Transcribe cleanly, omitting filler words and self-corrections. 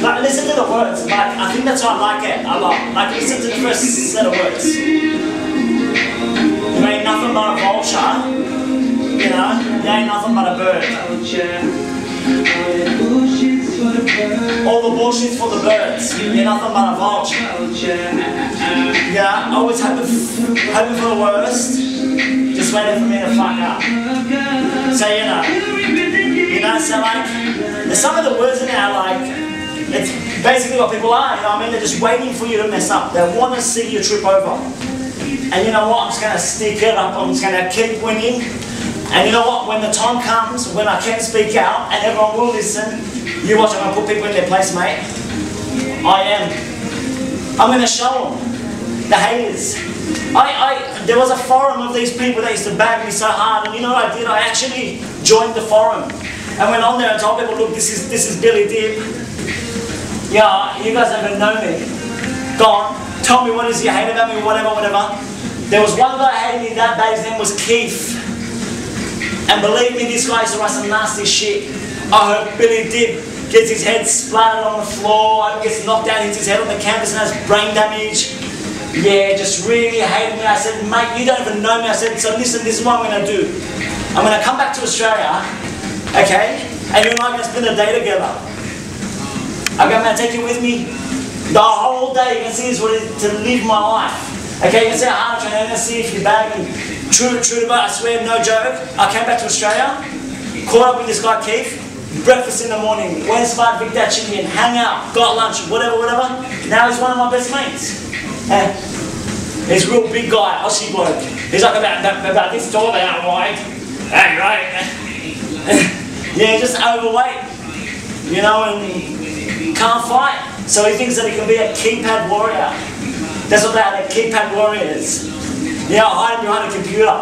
Like, listen to the words. Like, I think that's why I like it a lot. Like, listen to the first set of words. You ain't nothing but a vulture. You know, you ain't nothing but a bird. All the bullshit's for the birds. You're nothing but a vulture. Yeah, always hoping for the worst. Just waiting for me to fuck up. So, you know, so like, there's some of the words in there, like, it's basically what people are, you know what I mean? They're just waiting for you to mess up. They want to see you trip over. And you know what? I'm just going to stick it up. I'm just going to keep winning. And you know what? When the time comes, when I can speak out and everyone will listen, you watch, I'm going to put people in their place, mate. I am. I'm going to show them. The haters. There was a forum of these people that used to bag me so hard, and you know what I did? I actually joined the forum. And went on there and told people, look, this is Billy Dip. Yeah, you guys don't even know me. Go on, tell me what is you hate about me, whatever. There was one guy hating me that bad, his name was Keith. And believe me, this guy used to write some nasty shit. I heard Billy Dip gets his head splattered on the floor, gets knocked out, hits his head on the canvas and has brain damage. Yeah, just really hated me. I said, mate, you don't even know me. I said, so listen, this is what I'm going to do. I'm going to come back to Australia. Okay? And you and I are going to spend a day together. I'm going to take you with me the whole day. You're going to see this what it is to live my life. Okay? You're going to see how hard I'm trying. You're going to see if you're bagging. True to God, I swear, no joke. I came back to Australia, caught up with this guy Keith, breakfast in the morning, went inside Vic that chicken, hang out, got lunch, whatever. Now he's one of my best mates. He's a real big guy, Aussie bloke. He's like about this tall, about wide. Hey, right? Yeah, just overweight, you know, and can't fight. So he thinks that he can be a keypad warrior. That's what they are, they're keypad warriors. Yeah, hiding behind a computer.